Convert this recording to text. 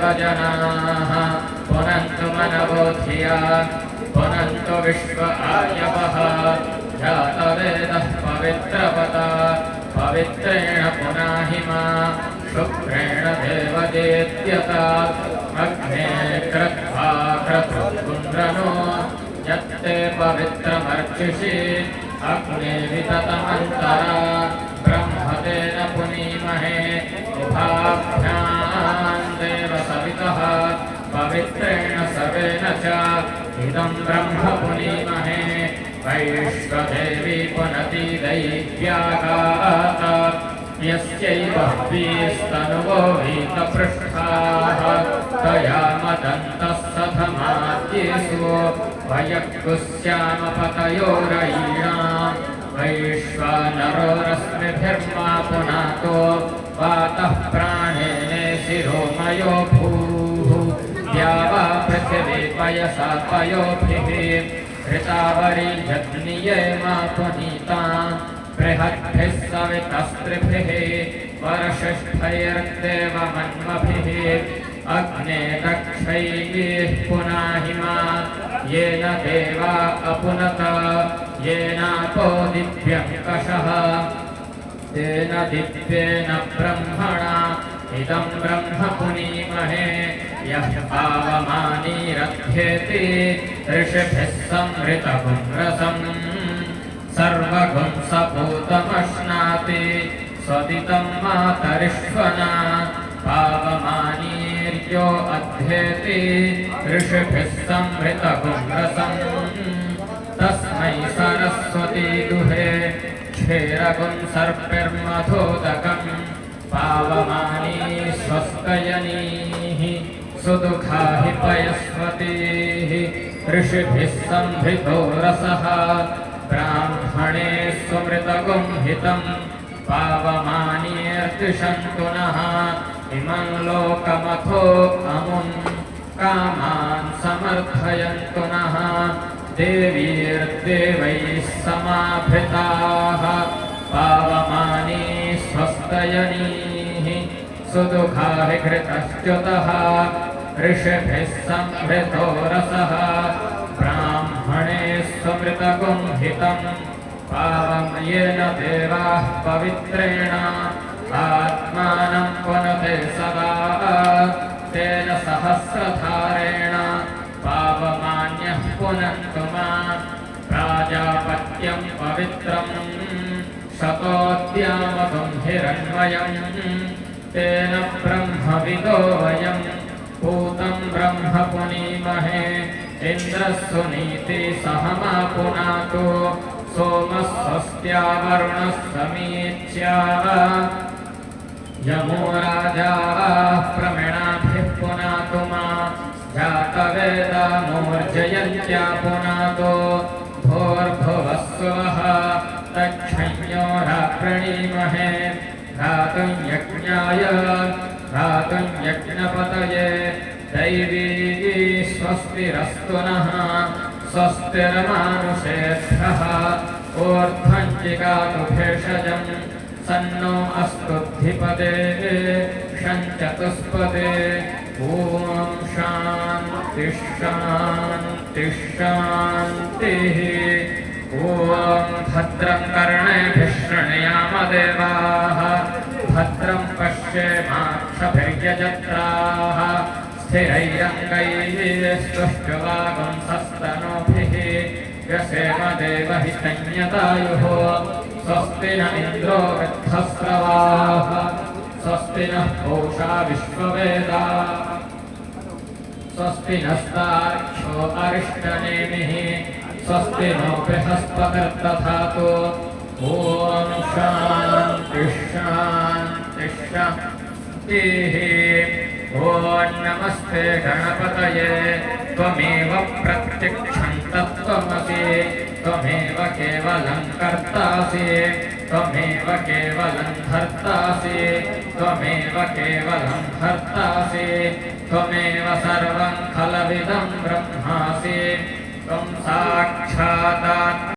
देवजनाः पुनन्तु मनवो धिया पुनन्तु विश्व आयवः जातवेदः पवित्रवता पवित्रेण पुनाहिमा शुक्रेण देवदेत्यता अग्ने क्रत्वा क्रतुपुन्द्रनो यत्ते पवित्रमर्चिषि अग्ने विततमन्तरा ब्रह्मतेन पुनीमहे उभाभ्यां देवसवितः पवित्रेण सवेन च इदं ब्रह्म पुनीमहे वैश्वदेवी पुनति दैव्यागात् यस्यै बह्वीस्तनुवो वीतपृष्ठाः तया मदन्तः सधमाद्येषु वयक्कुस्यामपतयोरयीणाम् वैश्वानरोरश्मिभिर्मा पुनातो वातः प्राणेने शिरोमयो भूः द्यावा पृथिवी पयसा पयोभिः ऋतावरी यज्ञिये मा पुनीताम् बृहद्भिः सवितस्त्रिभिः वर्षिष्ठैर्देवमन्मभिः अग्ने दक्षैः पुनाहिमा येन देवा अपुनत येनापो दिव्यङ्कषः तेन दिव्येन ब्रह्मणा इदं ब्रह्म पुनीमहे यः पावमानीरथ्येति ऋषिभिः संहृतगुं रसम् सर्वगुं सपूतमश्नाति स्वदितं मातरिष्वना पावमानीर्यो अध्येति ऋषिभिः संहृतगुं रसम् तस्मै सरस्वती दुहे क्षेरगुं सर्पिर्मधोदकम् पावमानी स्वस्तयनीः सुदुःखा हि पयस्वतीः ऋषिभिः संहृतो रसः ब्राह्मणे स्वमृतगुं हितं पावमानीर्तिषन्तु नः इमं लोकमथो अमुं कामान् समर्थयन्तु नः देवीर्देवैः समाभृताः पावमानी स्वस्तयनीः सुदुःखा हि घृतश्च्युतः ऋषिभिः संहृतो रसः ब्राह्मणे स्वमृतगुं हितं पावमयेन देवाः पवित्रेण आत्मानं पुनते सदा तेन सहस्रधारेण पावमान्यः पुनन्तु मां प्राजापत्यं पवित्रं शतोद्यामगुं हिरण्मयं तेन ब्रह्मविदो वयं पूतं ब्रह्म पुनीमहे इन्द्रः सुनीति सहमा पुनातु सोमः स्वस्त्या वरुणः समीच्या यमो राजा प्रमिणाभिः पुनातु मा जातवेदा मूर्जयन्त्या पुनातो भोर्भुवः स्वः तच्छंयो राप्रणीमहे धातुं यज्ञाय धातुं यज्ञपतये दैवी स्वस्तिरस्तु नः स्वस्तिर्मानुषेभ्यः ऊर्ध्वं जिगातु भेषजं सन्नो अस्तुद्धिपदे शञ्चतुष्पदे ॐ शान्तिः शान्तिः शान्तिः ॐ भद्रं कर्णेभिः शृणुयाम देवाः भद्रं पश्येमाक्षभिर्यजत्राः स्थिरैरङ्गैः स्तुष्ट्वागुंसस्तनूभिः व्यसेम देवहितं यदायुः स्वस्ति न इन्द्रो वृद्धस्रवाः स्वस्ति नः पूषा विश्ववेदाः स्वस्ति नस्तार्क्ष्यो अरिष्टनेमिः स्वस्ति नो बृहस्पतिर्दधातु ॐ शान्तिः शान्तिः शान्तिः ॐ नमस्ते गणपतये त्वमेव प्रत्यक्षं तत्त्वमसि त्वमेव केवलं कर्तासि त्वमेव केवलं भर्तासि त्वमेव केवलं भर्तासि त्वमेव सर्वं खलविदं ब्रह्मासि त्वं साक्षात्